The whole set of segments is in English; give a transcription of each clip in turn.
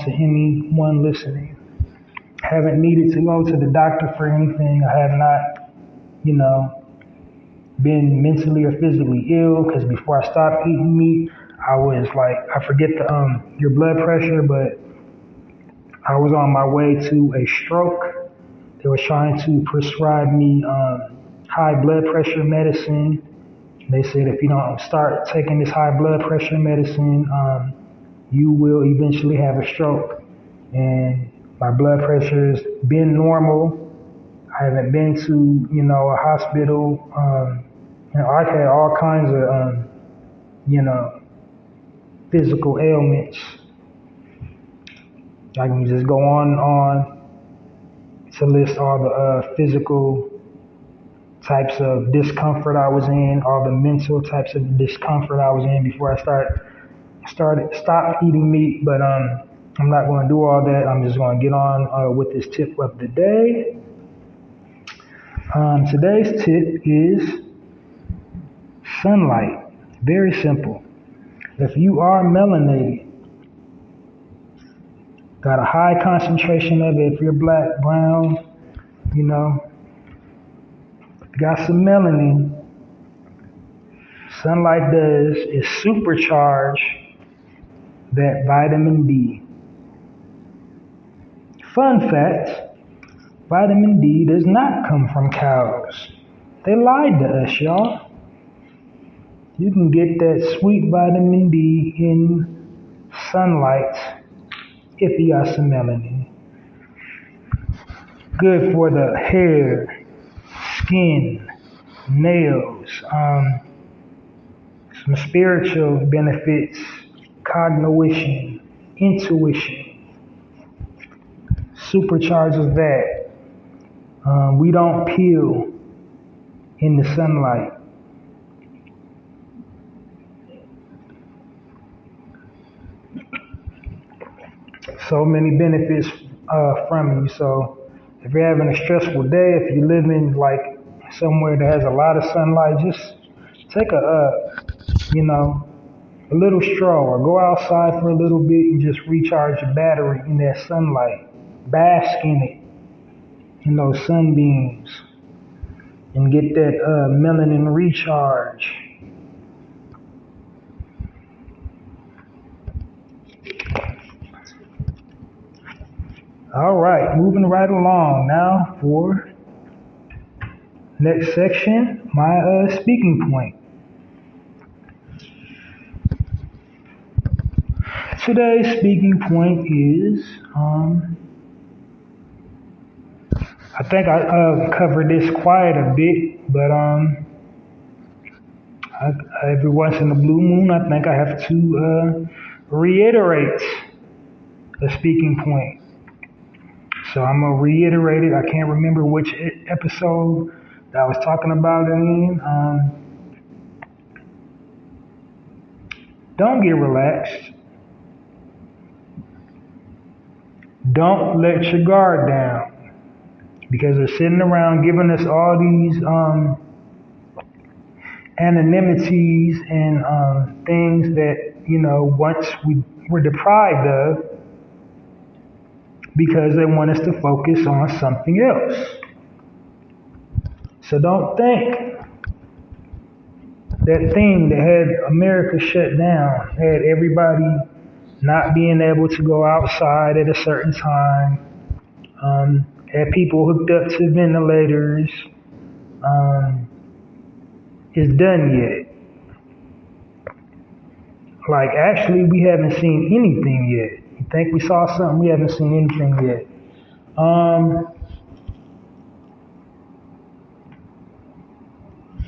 to anyone listening. I haven't needed to go to the doctor for anything. I have not, been mentally or physically ill, because before I stopped eating meat, I was like, I forget your blood pressure, but I was on my way to a stroke. They were trying to prescribe me high blood pressure medicine. They said if you don't start taking this high blood pressure medicine, you will eventually have a stroke. And my blood pressure's been normal. I haven't been to, a hospital. I've had all kinds of, physical ailments. I can just go on and on to list all the physical types of discomfort I was in, all the mental types of discomfort I was in before I stopped eating meat. But I'm not going to do all that. I'm just going to get on with this tip of the day. Today's tip is sunlight. Very simple. If you are melanated, got a high concentration of it, if you're black, brown, got some melanin, sunlight does is supercharge that vitamin D. Fun fact, vitamin D does not come from cows. They lied to us, y'all. You can get that sweet vitamin D in sunlight if you got some melanin. Good for the hair, skin, nails, some spiritual benefits, cognition, intuition. Supercharges that. We don't peel in the sunlight. So many benefits from you. So if you're having a stressful day, if you're living like somewhere that has a lot of sunlight, just take a little stroll or go outside for a little bit and just recharge your battery in that sunlight. Bask in it, in those sunbeams, and get that melanin recharge. All right, moving right along now for next section, my speaking point. Today's speaking point is, I think I covered this quite a bit, but every once in a blue moon, I think I have to reiterate a speaking point. So I'm going to reiterate it. I can't remember which episode that I was talking about it in. Don't get relaxed. Don't let your guard down, because they're sitting around giving us all these anonymities and things that, once we were deprived of, because they want us to focus on something else. So don't think that thing that had America shut down, had everybody not being able to go outside at a certain time, had people hooked up to ventilators, is done yet. Like, actually, we haven't seen anything yet. You think we saw something? We haven't seen anything yet.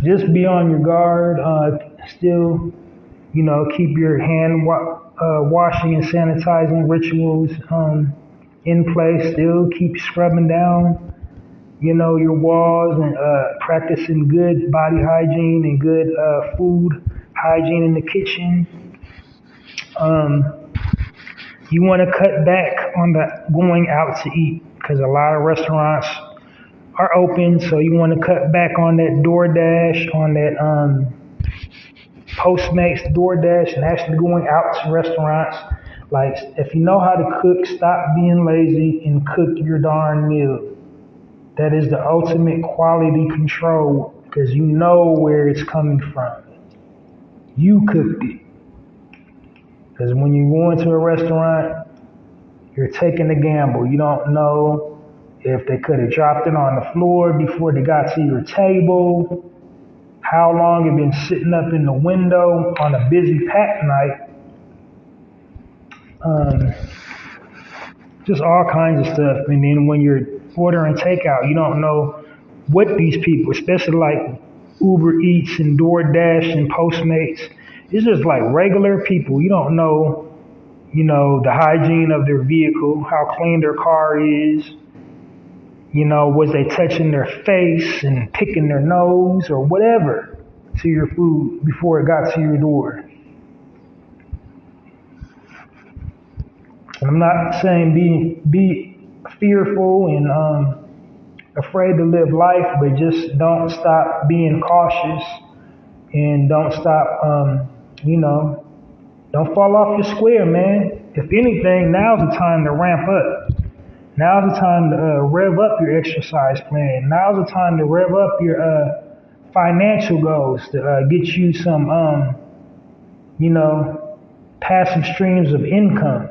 Just be on your guard. Still, keep your hand washing and sanitizing rituals in place. Still keep scrubbing down, your walls, and practicing good body hygiene and good food hygiene in the kitchen. You want to cut back on the going out to eat, because a lot of restaurants are open, so you want to cut back on that DoorDash, on that Postmates DoorDash, and actually going out to restaurants Like, if you know how to cook, stop being lazy and cook your darn meal. That is the ultimate quality control because you know where it's coming from. You cooked it. Because when you go into a restaurant, you're taking a gamble. You don't know if they could have dropped it on the floor before they got to your table, how long it been sitting up in the window on a busy pack night. Just all kinds of stuff. And then when you're ordering takeout, you don't know what these people, especially like Uber Eats and DoorDash and Postmates, it's just like regular people. You don't know, the hygiene of their vehicle, how clean their car is. Was they touching their face and picking their nose or whatever to your food before it got to your door. And I'm not saying be fearful and afraid to live life, but just don't stop being cautious and don't stop, don't fall off your square, man. If anything, now's the time to ramp up. Now's the time to rev up your exercise plan. Now's the time to rev up your financial goals to get you some, passive streams of income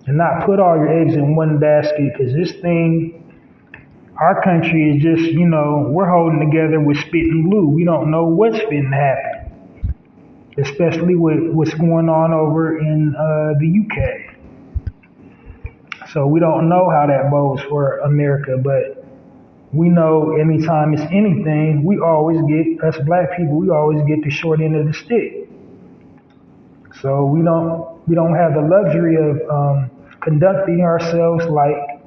and not put all your eggs in one basket because this thing, our country is just, we're holding together with spit and glue. We don't know what's finna happen, especially with what's going on over in the UK. So we don't know how that bodes for America, but we know anytime it's anything, us black people, we always get the short end of the stick. So we don't have the luxury of conducting ourselves like,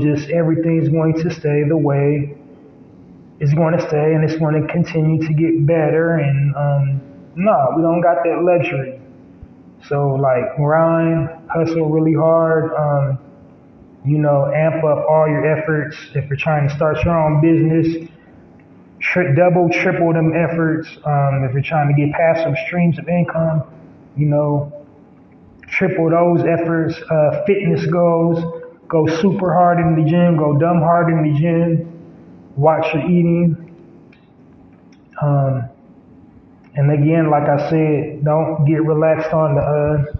just everything's going to stay the way it's going to stay and it's going to continue to get better. And no, we don't got that luxury. So like grind, hustle really hard, amp up all your efforts. If you're trying to start your own business, double, triple them efforts. If you're trying to get passive streams of income, triple those efforts. Fitness goals, go super hard in the gym, go dumb hard in the gym, watch your eating. And again, like I said, don't get relaxed on the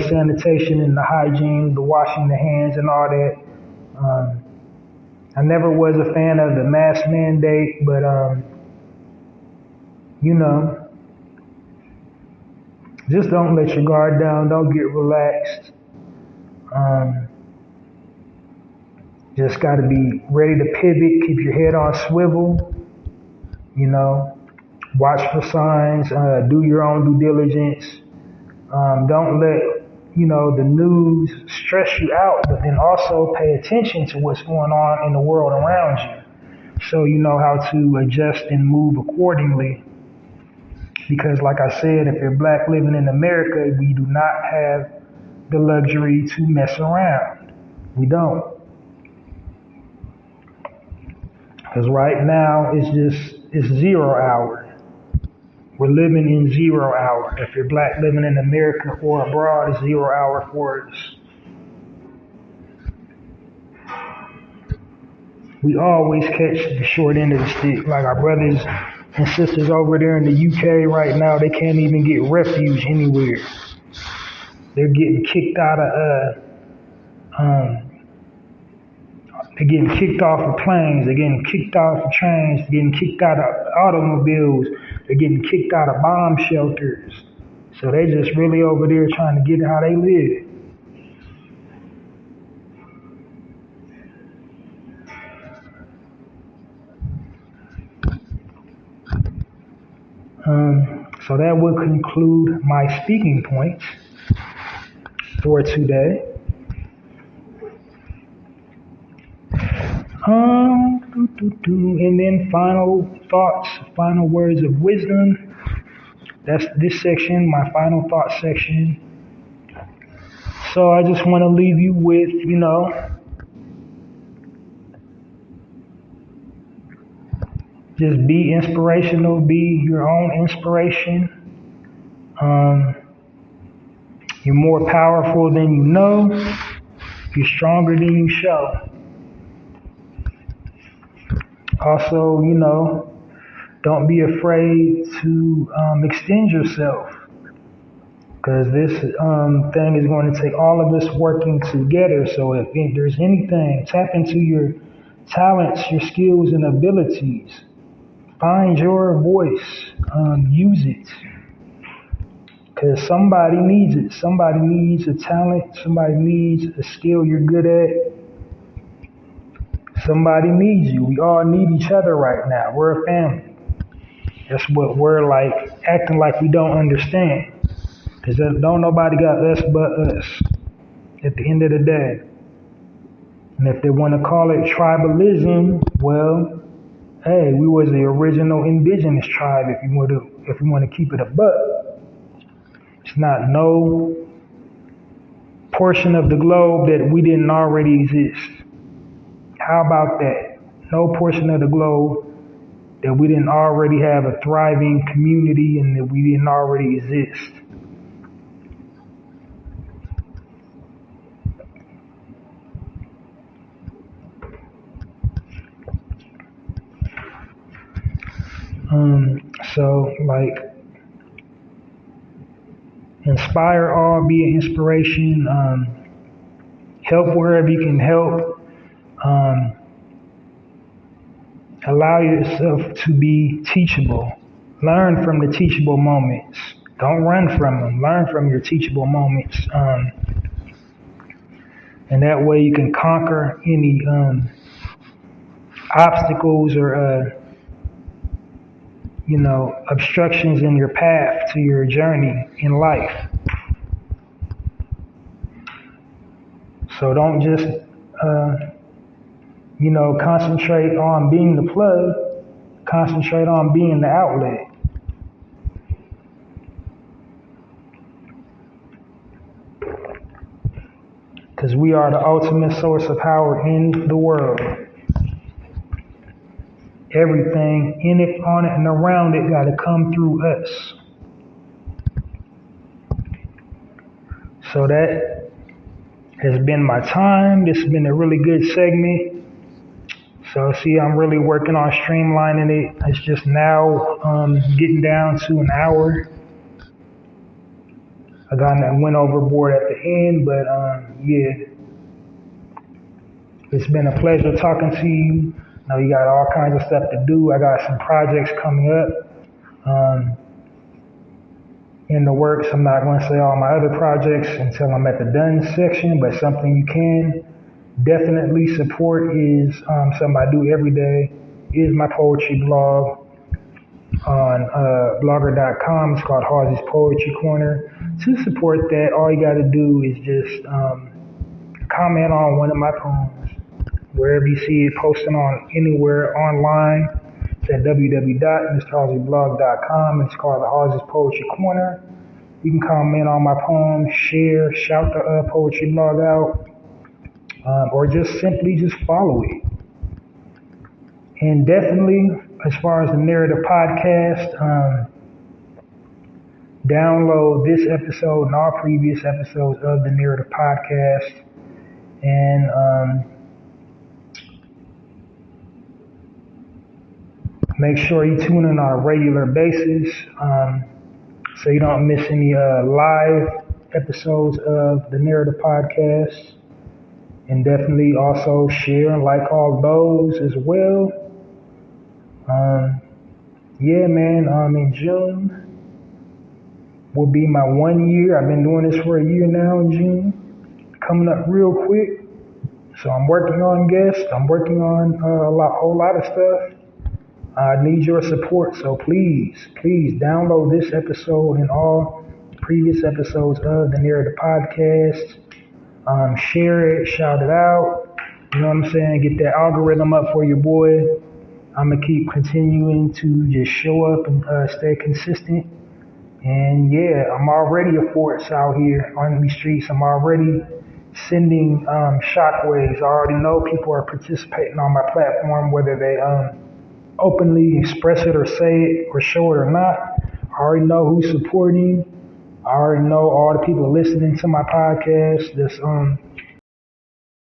sanitation and the hygiene, the washing the hands and all that. I never was a fan of the mask mandate, but, just don't let your guard down. Don't get relaxed. Just got to be ready to pivot. Keep your head on swivel. Watch for signs. Do your own due diligence. Don't let the news stress you out, but then also pay attention to what's going on in the world around you, so you know how to adjust and move accordingly. Because like I said, if you're black living in America, we do not have the luxury to mess around. We don't. Because right now it's 0 hour. We're living in 0 hour. If you're black living in America or abroad, it's 0 hour for us. We always catch the short end of the stick. Like our brothers and sisters over there in the UK right now, they can't even get refuge anywhere. They're getting kicked out of, they're getting kicked off of planes, they're getting kicked off of trains, they're getting kicked out of automobiles, they're getting kicked out of bomb shelters. So they just really over there trying to get how they live. So that would conclude my speaking points for today. And then final thoughts, final words of wisdom. That's this section, my final thought section. So I just want to leave you with, just be inspirational, be your own inspiration. You're more powerful than you know. You're stronger than you show. Also, don't be afraid to extend yourself, because this thing is going to take all of us working together. So if there's anything, tap into your talents, your skills, and abilities. Find your voice. Use it. Because somebody needs it. Somebody needs a talent. Somebody needs a skill you're good at. Somebody needs you. We all need each other right now. We're a family. That's what we're like, acting like we don't understand. Because don't nobody got us but us at the end of the day. And if they want to call it tribalism, well, hey, we was the original indigenous tribe if you want to keep it a buck. It's not no portion of the globe that we didn't already exist. How about that? No portion of the globe that we didn't already have a thriving community and that we didn't already exist. So inspire all, be an inspiration, help wherever you can help. Allow yourself to be teachable. Learn from the teachable moments. Don't run from them. Learn from your teachable moments. And that way you can conquer any obstacles or obstructions in your path to your journey in life. So don't just concentrate on being the plug. Concentrate on being the outlet. Because we are the ultimate source of power in the world. Everything in it, on it, and around it got to come through us. So that has been my time. This has been a really good segment. So see, I'm really working on streamlining it. It's just now getting down to an hour. I went overboard at the end, but yeah. It's been a pleasure talking to you. I know you got all kinds of stuff to do. I got some projects coming up in the works. I'm not going to say all my other projects until I'm at the done section, but something you can definitely support is something I do every day is my poetry blog on blogger.com. It's called Halsey's Poetry Corner. To support that, all you got to do is just comment on one of my poems. Wherever you see it posted on anywhere online, it's at www.mrhalseyblog.com. It's called the Halsey's Poetry Corner. You can comment on my poem, share, shout the poetry blog out, or just simply follow it. And definitely, as far as the Narrative Podcast, download this episode and all previous episodes of the Narrative Podcast, and make sure you tune in on a regular basis so you don't miss any live episodes of the Narrative Podcast. And definitely also share and like all those as well. Yeah, man, in June will be my 1 year. I've been doing this for a year now in June. Coming up real quick. So I'm working on guests. I'm working on a whole lot of stuff. I need your support, so please download this episode and all previous episodes of the Narrative Podcast. Share it, shout it out. You know what I'm saying? Get that algorithm up for your boy. I'm going to keep continuing to just show up and stay consistent. And yeah, I'm already a force out here on these streets. I'm already sending shockwaves. I already know people are participating on my platform, whether they openly express it or say it or show it or not. I already know who's supporting. I I already know all the people listening to my podcast. Just